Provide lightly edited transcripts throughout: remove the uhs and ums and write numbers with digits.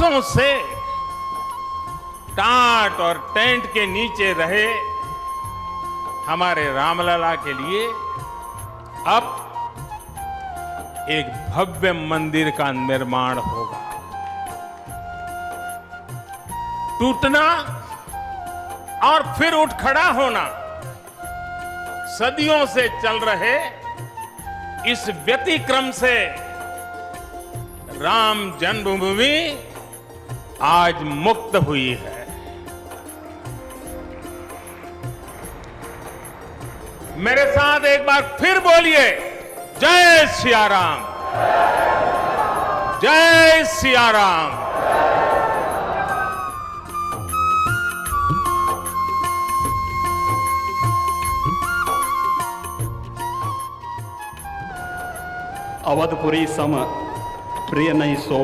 बरसों से टाट और टेंट के नीचे रहे हमारे रामलला के लिए अब एक भव्य मंदिर का निर्माण होगा। टूटना और फिर उठ खड़ा होना सदियों से चल रहे इस व्यतिक्रम से राम जन्मभूमि आज मुक्त हुई है। मेरे साथ एक बार फिर बोलिए, जय सिया राम, जय सिया राम। अवधपुरी सम प्रिय नहीं सो,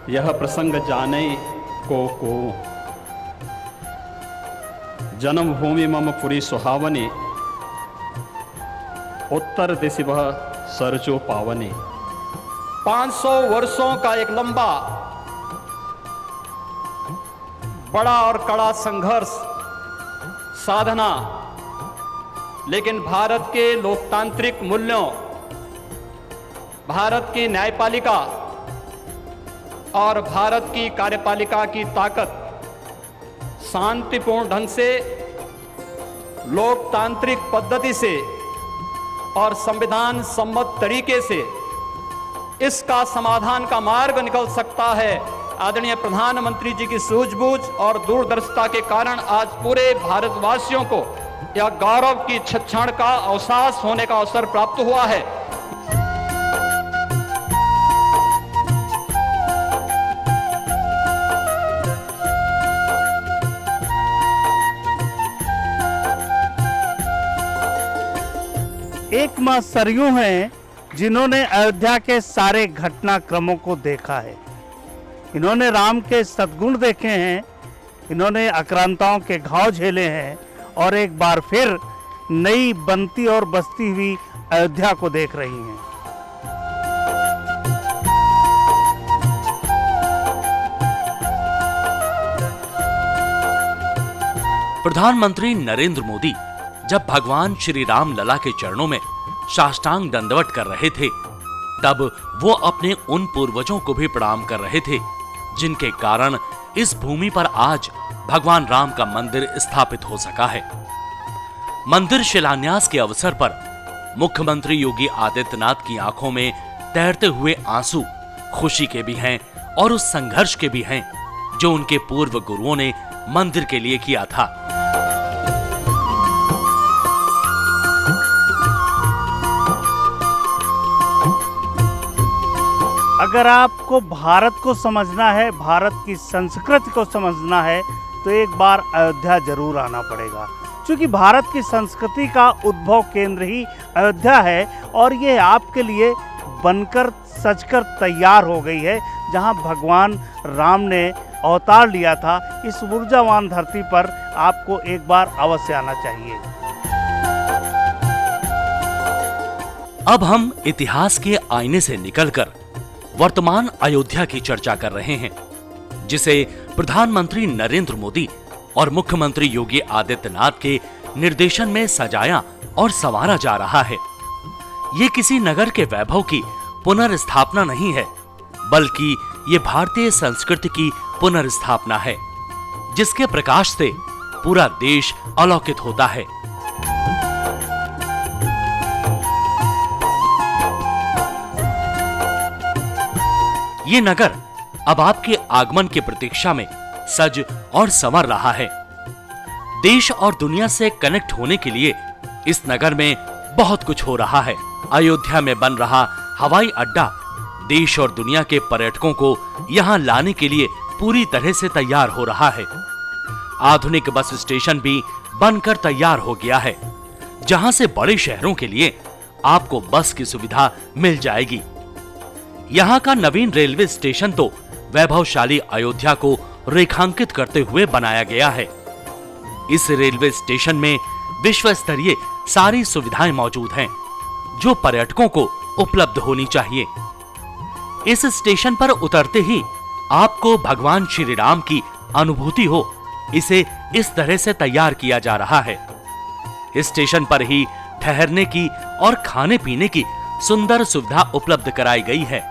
यह प्रसंग जाने को जन्मभूमि मम पुरी सुहावनी, उत्तर दिशि वह सरजो पावनी। 500 वर्षों का एक लंबा बड़ा और कड़ा संघर्ष, साधना, लेकिन भारत के लोकतांत्रिक मूल्यों, भारत की न्यायपालिका और भारत की कार्यपालिका की ताकत शांतिपूर्ण ढंग से, लोकतांत्रिक पद्धति से और संविधान सम्मत तरीके से इसका समाधान का मार्ग निकल सकता है। आदरणीय प्रधानमंत्री जी की सूझबूझ और दूरदर्शिता के कारण आज पूरे भारतवासियों को यह गौरव की क्षण का अवसास होने का अवसर प्राप्त हुआ है। एक मां सरयू हैं जिन्होंने अयोध्या के सारे घटनाक्रमों को देखा है। इन्होंने राम के सद्गुण देखे हैं, इन्होंने आक्रांताओं के घाव झेले हैं और एक बार फिर नई बनती और बसती हुई अयोध्या को देख रही हैं। प्रधानमंत्री नरेंद्र मोदी जब भगवान श्री राम लला के चरणों में साष्टांग दंडवत कर रहे थे, तब वो अपने उन पूर्वजों को भी प्रणाम कर रहे थे जिनके कारण इस भूमि पर आज भगवान राम का मंदिर स्थापित हो सका है। मंदिर शिलान्यास के अवसर पर मुख्यमंत्री योगी आदित्यनाथ की आंखों में तैरते हुए आंसू खुशी के भी हैं और उस संघर्ष के भी हैं जो उनके पूर्व गुरुओं ने मंदिर के लिए किया था। अगर आपको भारत को समझना है, भारत की संस्कृति को समझना है, तो एक बार अयोध्या जरूर आना पड़ेगा, क्योंकि भारत की संस्कृति का उद्भव केंद्र ही अयोध्या है और ये आपके लिए बनकर सजकर तैयार हो गई है। जहां भगवान राम ने अवतार लिया था, इस ऊर्जावान धरती पर आपको एक बार अवश्य आना चाहिए। अब हम इतिहास के आईने से निकलकर वर्तमान अयोध्या की चर्चा कर रहे हैं, जिसे प्रधानमंत्री नरेंद्र मोदी और मुख्यमंत्री योगी आदित्यनाथ के निर्देशन में सजाया और संवारा जा रहा है। ये किसी नगर के वैभव की पुनर्स्थापना नहीं है, बल्कि ये भारतीय संस्कृति की पुनर्स्थापना है, जिसके प्रकाश से पूरा देश अलौकित होता है। ये नगर अब आपके आगमन की प्रतीक्षा में सज और संवर रहा है। देश और दुनिया से कनेक्ट होने के लिए इस नगर में बहुत कुछ हो रहा है। अयोध्या में बन रहा हवाई अड्डा देश और दुनिया के पर्यटकों को यहां लाने के लिए पूरी तरह से तैयार हो रहा है। आधुनिक बस स्टेशन भी बनकर तैयार हो गया है, जहां से बड़े शहरों के लिए आपको बस की सुविधा मिल जाएगी। यहाँ का नवीन रेलवे स्टेशन तो वैभवशाली अयोध्या को रेखांकित करते हुए बनाया गया है। इस रेलवे स्टेशन में विश्व स्तरीय सारी सुविधाएं मौजूद हैं, जो पर्यटकों को उपलब्ध होनी चाहिए। इस स्टेशन पर उतरते ही आपको भगवान श्री राम की अनुभूति हो, इसे इस तरह से तैयार किया जा रहा है। स्टेशन पर ही ठहरने की और खाने पीने की सुंदर सुविधा उपलब्ध कराई गई है।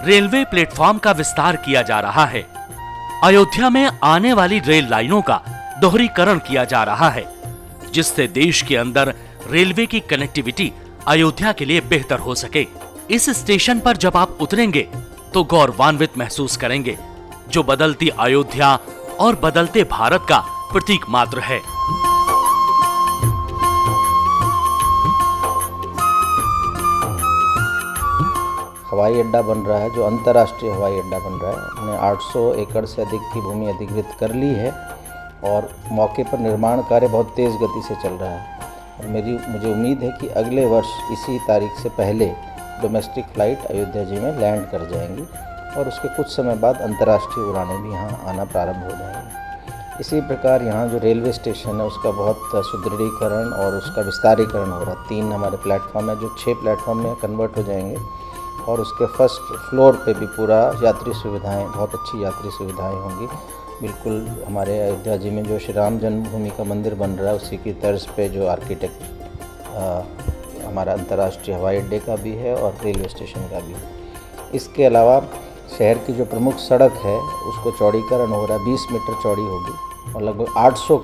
रेलवे प्लेटफॉर्म का विस्तार किया जा रहा है। अयोध्या में आने वाली रेल लाइनों का दोहरीकरण किया जा रहा है, जिससे देश के अंदर रेलवे की कनेक्टिविटी अयोध्या के लिए बेहतर हो सके। इस स्टेशन पर जब आप उतरेंगे तो गौरवान्वित महसूस करेंगे, जो बदलती अयोध्या और बदलते भारत का प्रतीक मात्र है। हवाई अड्डा बन रहा है, जो अंतर्राष्ट्रीय हवाई अड्डा बन रहा है। हमने 800 एकड़ से अधिक की भूमि अधिग्रहित कर ली है और मौके पर निर्माण कार्य बहुत तेज़ गति से चल रहा है। और मुझे उम्मीद है कि अगले वर्ष इसी तारीख से पहले डोमेस्टिक फ़्लाइट अयोध्या जी में लैंड कर जाएंगी और उसके कुछ समय बाद अंतर्राष्ट्रीय उड़ानें भी यहाँ आना प्रारंभ हो जाएंगी। इसी प्रकार यहाँ जो रेलवे स्टेशन है उसका बहुत सुदृढ़ीकरण और उसका विस्तारीकरण हो रहा है। 3 हमारे प्लेटफॉर्म है जो 6 प्लेटफॉर्म में कन्वर्ट हो जाएंगे और उसके फर्स्ट फ्लोर पे भी पूरा यात्री सुविधाएं, बहुत अच्छी यात्री सुविधाएं होंगी। बिल्कुल हमारे अयोध्या जी में जो श्री राम जन्मभूमि का मंदिर बन रहा है उसी की तर्ज पे जो आर्किटेक्ट हमारा अंतर्राष्ट्रीय हवाई अड्डे का भी है और रेलवे स्टेशन का भी है। इसके अलावा शहर की जो प्रमुख सड़क है उसको चौड़ीकरण हो रहा है, 20 मीटर चौड़ी होगी और लगभग 800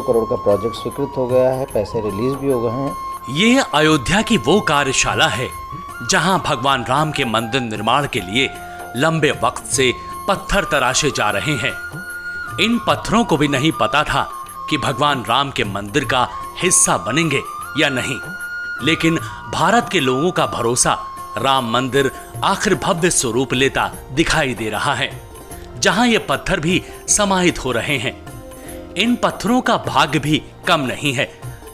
करोड़ का प्रोजेक्ट स्वीकृत हो गया है, पैसे रिलीज भी हो गए हैं। ये अयोध्या की वो कार्यशाला है जहां भगवान राम के मंदिर निर्माण के लिए लंबे वक्त से पत्थर तराशे जा रहे हैं। इन पत्थरों को भी नहीं पता था कि भगवान राम के मंदिर का हिस्सा बनेंगे या नहीं, लेकिन भारत के लोगों का भरोसा राम मंदिर आखिर भव्य स्वरूप लेता दिखाई दे रहा है, जहां ये पत्थर भी समाहित हो रहे हैं। इन पत्थरों का भाग्य भी कम नहीं है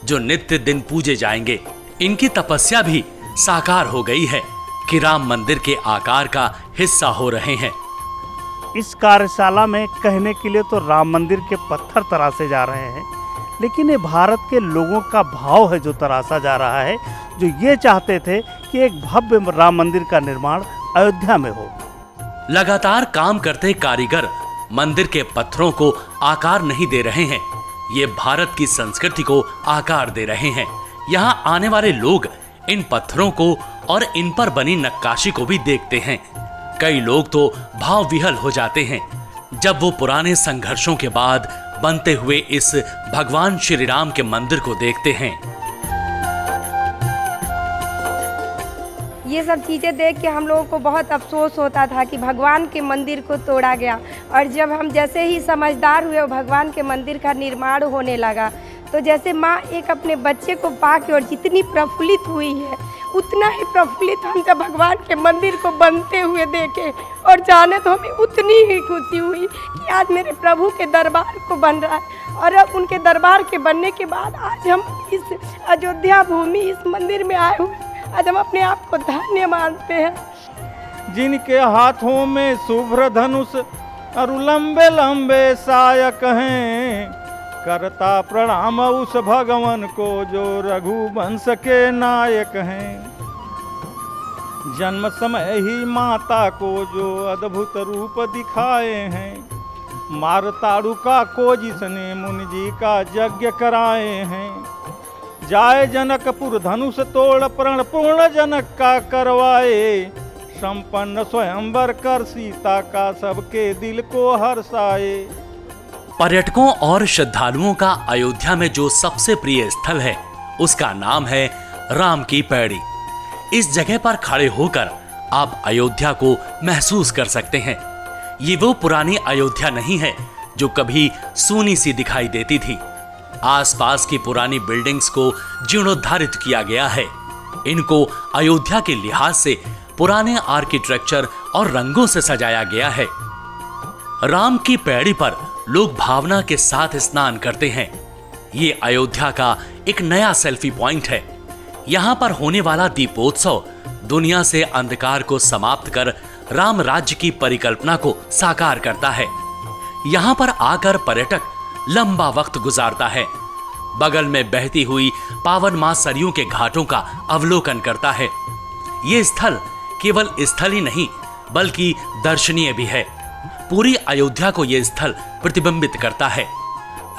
जो नित्य दिन पूजे जाएंगे। इनकी तपस्या भी साकार हो गई है कि राम मंदिर के आकार का हिस्सा हो रहे हैं। इस कार्यशाला में कहने के लिए तो राम मंदिर के पत्थर तराशे जा रहे हैं, लेकिन ये भारत के लोगों का भाव है जो तराशा जा रहा है, जो ये चाहते थे कि एक भव्य राम मंदिर का निर्माण अयोध्या में हो। लगातार काम करते कारीगर मंदिर के पत्थरों को आकार नहीं दे रहे हैं, ये भारत की संस्कृति को आकार दे रहे हैं। यहाँ आने वाले लोग इन पत्थरों को और इन पर बनी नक्काशी को भी देखते हैं। कई लोग तो भाव विहल हो जाते हैं जब वो पुराने संघर्षों के बाद बनते हुए इस भगवान श्री राम के मंदिर को देखते हैं। ये सब चीज़ें देख के हम लोगों को बहुत अफसोस होता था कि भगवान के मंदिर को तोड़ा गया, और जब हम जैसे ही समझदार हुए भगवान के मंदिर का निर्माण होने लगा, तो जैसे माँ एक अपने बच्चे को पाके और जितनी प्रफुल्लित हुई है उतना ही प्रफुल्लित हम जब भगवान के मंदिर को बनते हुए देखे और जाने तो हमें उतनी ही खुशी हुई कि आज मेरे प्रभु के दरबार को बन रहा है। और अब उनके दरबार के बनने के बाद आज हम इस अयोध्या भूमि इस मंदिर में आए हुए, आज हम अपने आप को धन्य मानते हैं। जिनके हाथों में शुभ्र धनुष और लंबे लंबे सायक हैं, करता प्रणाम उस भगवान को जो रघुवंश के नायक हैं। जन्म समय ही माता को जो अद्भुत रूप दिखाए हैं, मारताड़ुका को जिसने मुनि जी का यज्ञ कराए हैं। जाए जनकपुर धनुष तोड़ प्रण पूर्ण जनक का करवाए, संपन्न स्वयंवर कर सीता का सबके दिल को हर्षाए। पर्यटकों और श्रद्धालुओं का अयोध्या में जो सबसे प्रिय स्थल है उसका नाम है राम की पैड़ी। इस जगह पर खड़े होकर आप अयोध्या को महसूस कर सकते हैं। ये वो पुरानी अयोध्या नहीं है जो कभी सूनी सी दिखाई देती थी। आसपास की पुरानी बिल्डिंग्स को जीर्णोद्धारित किया गया है। इनको अयोध्या के लिहाज से पुराने आर्किटेक्चर और रंगों से सजाया गया है। राम की पैड़ी पर लोग भावना के साथ स्नान करते हैं। ये अयोध्या का एक नया सेल्फी पॉइंट है। यहाँ पर होने वाला दीपोत्सव दुनिया से अंधकार को समाप्त कर राम राज्य की परिकल्पना को साकार करता है। यहाँ पर आकर पर्यटक लंबा वक्त गुजारता है, बगल में बहती हुई पावन मां सरयू के घाटों का अवलोकन करता है। ये स्थल केवल स्थल ही नहीं बल्कि दर्शनीय भी है। पूरी अयोध्या को यह स्थल प्रतिबिंबित करता है।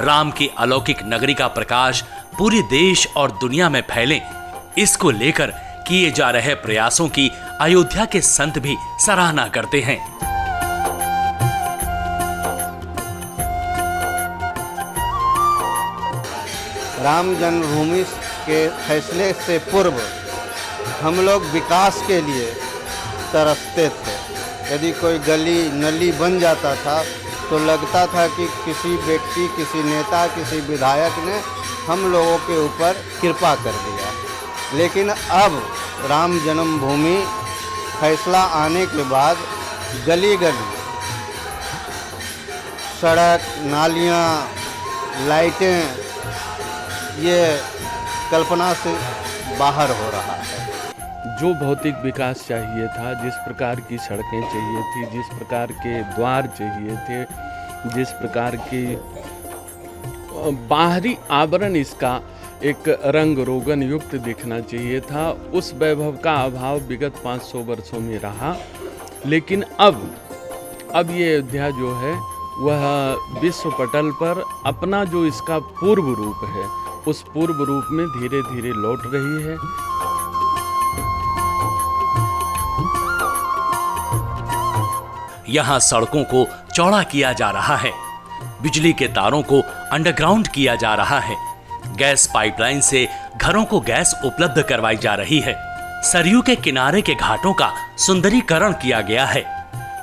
राम की अलौकिक नगरी का प्रकाश पूरे देश और दुनिया में फैले, इसको लेकर किए जा रहे प्रयासों की अयोध्या के संत भी सराहना करते हैं। राम जन्मभूमि के फैसले से पूर्व हम लोग विकास के लिए तरसते थे। यदि कोई गली नली बन जाता था तो लगता था कि किसी व्यक्ति, किसी नेता, किसी विधायक ने हम लोगों के ऊपर कृपा कर दिया। लेकिन अब राम जन्मभूमि फैसला आने के बाद गली गली सड़क, नालियाँ, लाइटें, ये कल्पना से बाहर हो रहा है। जो भौतिक विकास चाहिए था, जिस प्रकार की सड़कें चाहिए थी, जिस प्रकार के द्वार चाहिए थे, जिस प्रकार की बाहरी आवरण इसका एक रंग रोगन युक्त दिखना चाहिए था, उस वैभव का अभाव विगत 500 वर्षों में रहा। लेकिन अब ये अयोध्या जो है वह विश्व पटल पर अपना जो इसका पूर्व रूप है, उस पूर्व रूप में धीरे धीरे लौट रही है। यहाँ सड़कों को चौड़ा किया जा रहा है, बिजली के तारों को अंडरग्राउंड किया जा रहा है, गैस पाइपलाइन से घरों को गैस उपलब्ध करवाई जा रही है, सरयू के किनारे के घाटों का सुंदरीकरण किया गया है,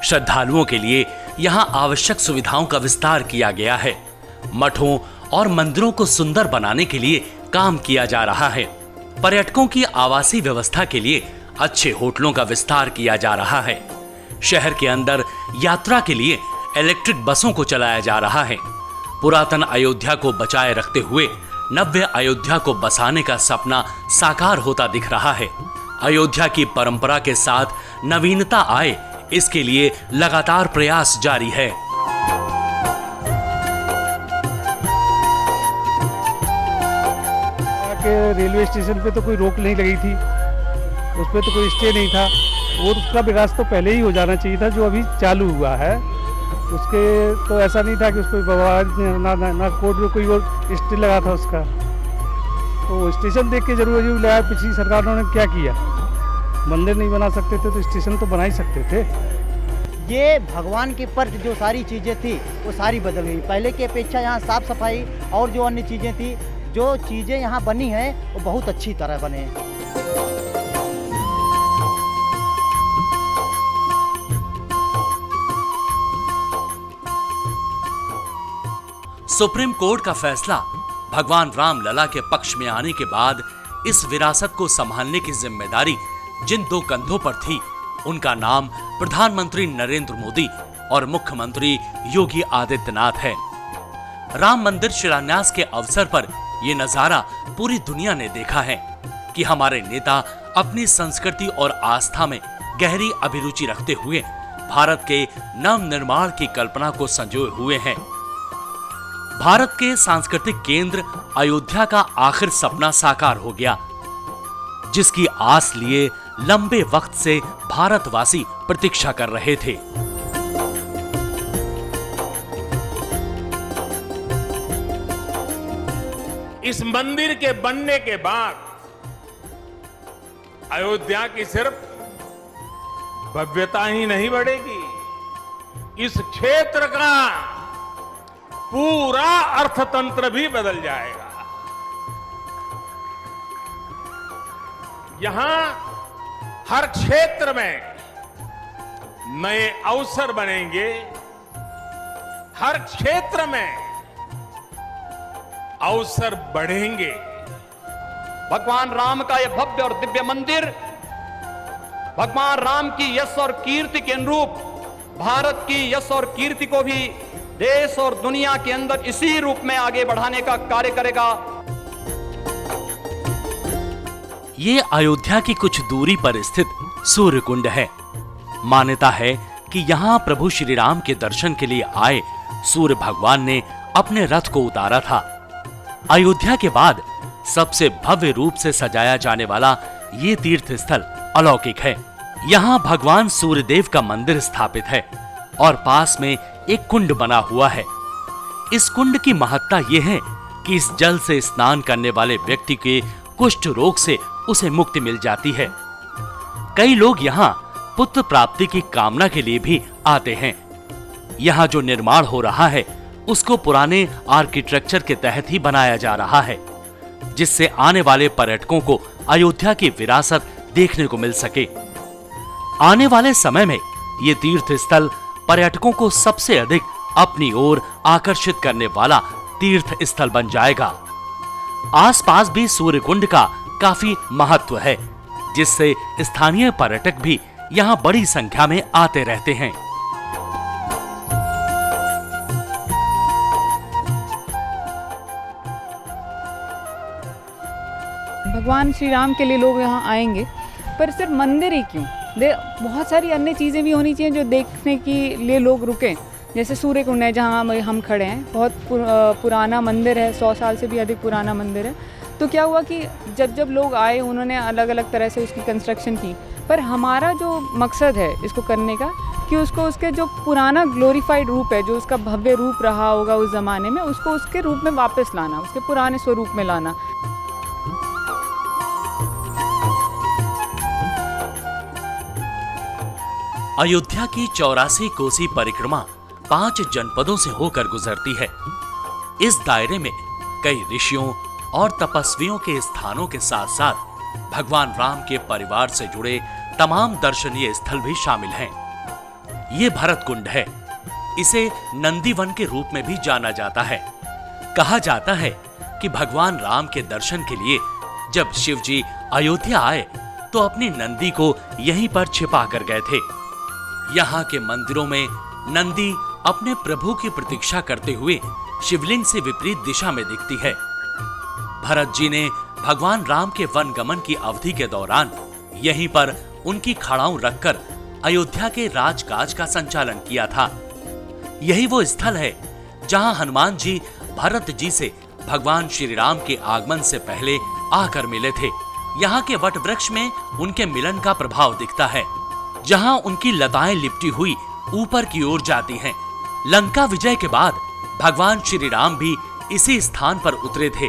श्रद्धालुओं के लिए यहाँ आवश्यक सुविधाओं का विस्तार किया गया है, मठों और मंदिरों को सुंदर बनाने के लिए काम किया जा रहा है, पर्यटकों की आवासीय व्यवस्था के लिए अच्छे होटलों का विस्तार किया जा रहा है, शहर के अंदर यात्रा के लिए इलेक्ट्रिक बसों को चलाया जा रहा है। पुरातन अयोध्या को बचाए रखते हुए नव्य अयोध्या को बसाने का सपना साकार होता दिख रहा है। अयोध्या की परंपरा के साथ नवीनता आए, इसके लिए लगातार प्रयास जारी है। रेलवे स्टेशन पे तो कोई रोक नहीं लगी थी, उस पर तो कोई स्टे नहीं था, और उसका विकास तो पहले ही हो जाना चाहिए था। जो अभी चालू हुआ है उसके तो ऐसा नहीं था कि उस पर ना कोर्ट में कोई और स्टे लगा था उसका, तो स्टेशन देख के जरूर लगा। पिछली सरकारों ने क्या किया, मंदिर नहीं बना सकते थे तो स्टेशन तो बना ही सकते थे। ये भगवान के पर जो सारी चीज़ें थी वो सारी बदल गई। पहले की अपेक्षा यहाँ साफ़ सफाई और जो अन्य चीज़ें थी, जो चीज़ें यहाँ बनी हैं वो बहुत अच्छी तरह बने हैं। सुप्रीम कोर्ट का फैसला भगवान राम लला के पक्ष में आने के बाद इस विरासत को संभालने की जिम्मेदारी जिन दो कंधों पर थी, उनका नाम प्रधानमंत्री नरेंद्र मोदी और मुख्यमंत्री योगी आदित्यनाथ है। राम मंदिर शिलान्यास के अवसर पर यह नजारा पूरी दुनिया ने देखा है कि हमारे नेता अपनी संस्कृति और आस्था में गहरी अभिरुचि रखते हुए भारत के नव निर्माण की कल्पना को संजोए हुए हैं। भारत के सांस्कृतिक केंद्र अयोध्या का आखिर सपना साकार हो गया, जिसकी आस लिए लंबे वक्त से भारतवासी प्रतीक्षा कर रहे थे। इस मंदिर के बनने के बाद अयोध्या की सिर्फ भव्यता ही नहीं बढ़ेगी, इस क्षेत्र का पूरा अर्थतंत्र भी बदल जाएगा। यहां हर क्षेत्र में नए अवसर बनेंगे, हर क्षेत्र में अवसर बढ़ेंगे। भगवान राम का यह भव्य और दिव्य मंदिर भगवान राम की यश और कीर्ति के अनुरूप भारत की यश और कीर्ति को भी देश और दुनिया के अंदर इसी रूप में आगे बढ़ाने का कार्य करेगा। ये अयोध्या की कुछ दूरी पर स्थित सूर्य कुंड है। मान्यता है कि यहाँ प्रभु श्री राम के दर्शन के लिए आए सूर्य भगवान ने अपने रथ को उतारा था। अयोध्या के बाद सबसे भव्य रूप से सजाया जाने वाला ये तीर्थ स्थल अलौकिक है। यहाँ भगवान सूर्यदेव का मंदिर स्थापित है और पास में एक कुंड बना हुआ है। इस कुंड की महत्ता यह है कि इस जल से स्नान करने वाले व्यक्ति के कुष्ठ रोग से उसे मुक्ति मिल जाती है। कई लोग यहाँ पुत्र प्राप्ति की कामना के लिए भी आते हैं। यहाँ जो निर्माण हो रहा है उसको पुराने आर्किटेक्चर के तहत ही बनाया जा रहा है, जिससे आने वाले पर्यटकों को अयोध्या की विरासत देखने को मिल सके। आने वाले समय में ये तीर्थ स्थल पर्यटकों को सबसे अधिक अपनी ओर आकर्षित करने वाला तीर्थ स्थल बन जाएगा। आसपास भी सूर्य कुंड का काफी महत्व है, जिससे स्थानीय पर्यटक भी यहाँ बड़ी संख्या में आते रहते हैं। भगवान श्री राम के लिए लोग यहाँ आएंगे, पर सिर्फ मंदिर ही क्यों, बहुत सारी अन्य चीज़ें भी होनी चाहिए जो देखने के लिए लोग रुकें। जैसे सूर्य कुंड है जहाँ हम खड़े हैं, बहुत पुराना मंदिर है, 100 साल से भी अधिक पुराना मंदिर है। तो क्या हुआ कि जब लोग आए उन्होंने अलग अलग तरह से उसकी कंस्ट्रक्शन की, पर हमारा जो मकसद है इसको करने का कि उसको उसके जो पुराना ग्लोरीफाइड रूप है, जो उसका भव्य रूप रहा होगा उस ज़माने में, उसको उसके रूप में वापस लाना, उसके पुराने स्वरूप में लाना। अयोध्या की 84 कोसी परिक्रमा 5 जनपदों से होकर गुजरती है। इस दायरे में कई ऋषियों और तपस्वियों के स्थानों के साथ साथ भगवान राम के परिवार से जुड़े तमाम दर्शनीय स्थल भी शामिल हैं। ये भरत कुंड है। इसे नंदीवन के रूप में भी जाना जाता है। कहा जाता है कि भगवान राम के दर्शन के लिए जब शिव जी अयोध्या आए तो अपनी नंदी को यहीं पर छिपा कर गए थे। यहाँ के मंदिरों में नंदी अपने प्रभु की प्रतीक्षा करते हुए शिवलिंग से विपरीत दिशा में दिखती है। भरत जी ने भगवान राम के वनगमन की अवधि के दौरान यहीं पर उनकी खड़ाऊ रखकर अयोध्या के राजकाज का संचालन किया था। यही वो स्थल है जहां हनुमान जी भरत जी से भगवान श्री राम के आगमन से पहले आकर मिले थे। यहाँ के वट वृक्ष में उनके मिलन का प्रभाव दिखता है, जहां उनकी लताएं लिपटी हुई ऊपर की ओर जाती हैं। लंका विजय के बाद भगवान श्री राम भी इसी स्थान पर उतरे थे,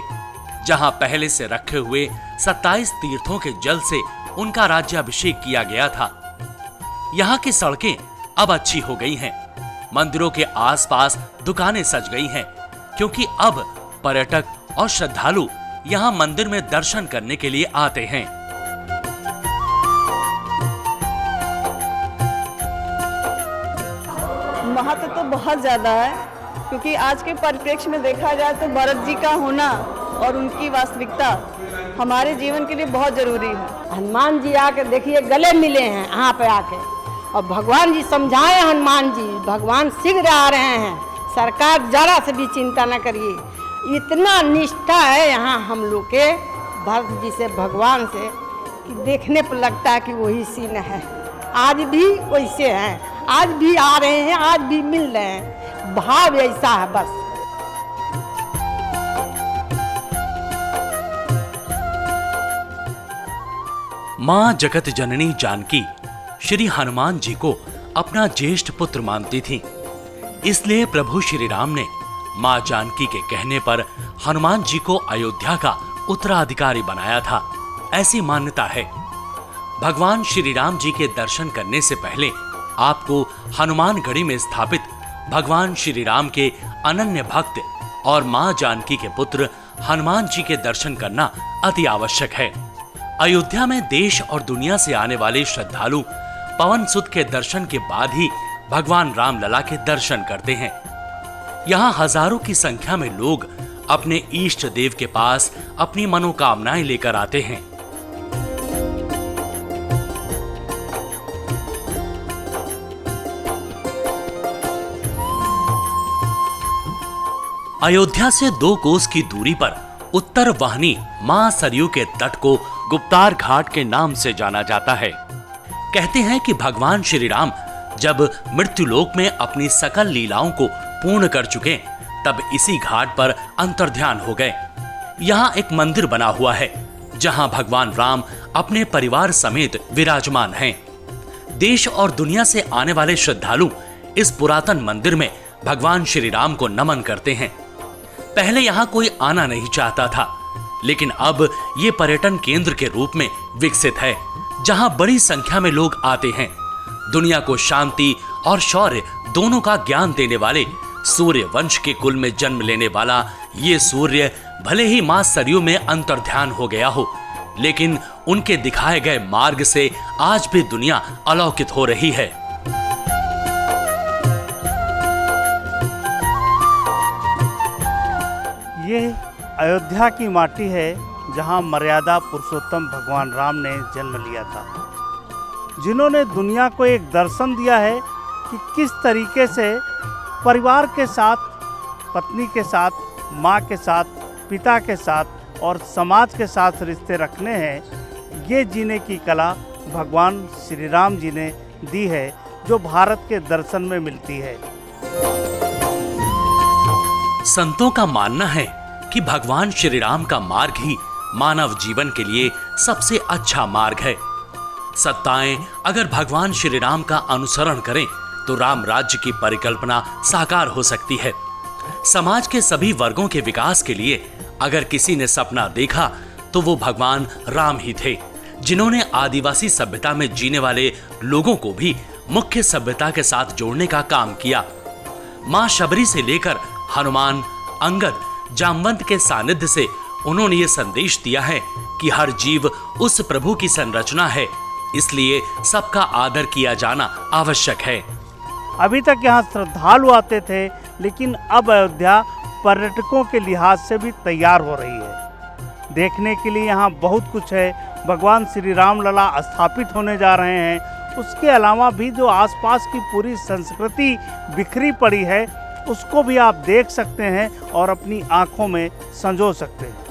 जहां पहले से रखे हुए 27 तीर्थों के जल से उनका राज्याभिषेक किया गया था। यहाँ की सड़कें अब अच्छी हो गई हैं। मंदिरों के आसपास दुकानें सज गई हैं, क्योंकि अब पर्यटक और श्रद्धालु यहाँ मंदिर में दर्शन करने के लिए आते हैं। महत्व तो बहुत ज्यादा है, क्योंकि आज के परिप्रेक्ष्य में देखा जाए तो भरत जी का होना और उनकी वास्तविकता हमारे जीवन के लिए बहुत जरूरी है। हनुमान जी आके देखिए गले मिले हैं यहाँ पे आके, और भगवान जी समझाए, हनुमान जी भगवान शीघ्र आ रहे हैं, सरकार जरा से भी चिंता न करिए। इतना निष्ठा है यहाँ हम लोग के भरत जी से, भगवान से, कि देखने पर लगता है कि वही सीन है। आज भी वैसे हैं, आज भी आ रहे हैं, आज भी मिल रहे हैं, भाव ऐसा है बस। मां जगत जननी जानकी श्री हनुमान जी को अपना ज्येष्ठ पुत्र मानती थी, इसलिए प्रभु श्री राम ने मां जानकी के कहने पर हनुमान जी को अयोध्या का उत्तराधिकारी बनाया था, ऐसी मान्यता है। भगवान श्री राम जी के दर्शन करने से पहले आपको हनुमानगढ़ी में स्थापित भगवान श्री राम के अनन्य भक्त और मां जानकी के पुत्र हनुमान जी के दर्शन करना अति आवश्यक है। अयोध्या में देश और दुनिया से आने वाले श्रद्धालु पवन सुत के दर्शन के बाद ही भगवान राम लला के दर्शन करते हैं। यहाँ हजारों की संख्या में लोग अपने इष्ट देव के पास अपनी मनोकामनाएं लेकर आते हैं। अयोध्या से 2 कोस की दूरी पर उत्तर वाहिनी मां सरयू के तट को गुप्तार घाट के नाम से जाना जाता है। कहते हैं कि भगवान श्री राम जब मृत्युलोक में अपनी सकल लीलाओं को पूर्ण कर चुके, तब इसी घाट पर अंतर्ध्यान हो गए। यहाँ एक मंदिर बना हुआ है, जहाँ भगवान राम अपने परिवार समेत विराजमान हैं। देश और दुनिया से आने वाले श्रद्धालु इस पुरातन मंदिर में भगवान श्री राम को नमन करते हैं। पहले यहाँ कोई आना नहीं चाहता था, लेकिन अब ये पर्यटन केंद्र के रूप में विकसित है, जहाँ बड़ी संख्या में लोग आते हैं। दुनिया को शांति और शौर्य दोनों का ज्ञान देने वाले सूर्य वंश के कुल में जन्म लेने वाला ये सूर्य भले ही मां सरयू में अंतर्ध्यान हो गया हो, लेकिन उनके दिखाए गए मार्ग से आज भी दुनिया अलौकित हो रही है। ये अयोध्या की माटी है, जहां मर्यादा पुरुषोत्तम भगवान राम ने जन्म लिया था, जिन्होंने दुनिया को एक दर्शन दिया है कि किस तरीके से परिवार के साथ, पत्नी के साथ, माँ के साथ, पिता के साथ और समाज के साथ रिश्ते रखने हैं। ये जीने की कला भगवान श्री राम जी ने दी है, जो भारत के दर्शन में मिलती है। संतों का मानना है कि भगवान श्री राम का मार्ग ही मानव जीवन के लिए सबसे अच्छा मार्ग है। सत्ताएं अगर भगवान श्री राम का अनुसरण करें तो राम राज्य की परिकल्पना साकार हो सकती है। समाज के सभी वर्गों के विकास के लिए अगर किसी ने सपना देखा तो वो भगवान राम ही थे, जिन्होंने आदिवासी सभ्यता में जीने वाले लोगों को भी मुख्य सभ्यता के साथ जोड़ने का काम किया। मां शबरी से लेकर हनुमान, अंगद, जामवंत के सानिध्य से उन्होंने ये संदेश दिया है कि हर जीव उस प्रभु की संरचना है, इसलिए सबका आदर किया जाना आवश्यक है। अभी तक यहाँ श्रद्धालु आते थे, लेकिन अब अयोध्या पर्यटकों के लिहाज से भी तैयार हो रही है। देखने के लिए यहाँ बहुत कुछ है। भगवान श्री राम लला स्थापित होने जा रहे हैं। उसके अलावा भी जो आसपास की पूरी संस्कृति बिखरी पड़ी है, उसको भी आप देख सकते हैं और अपनी आंखों में संजो सकते हैं।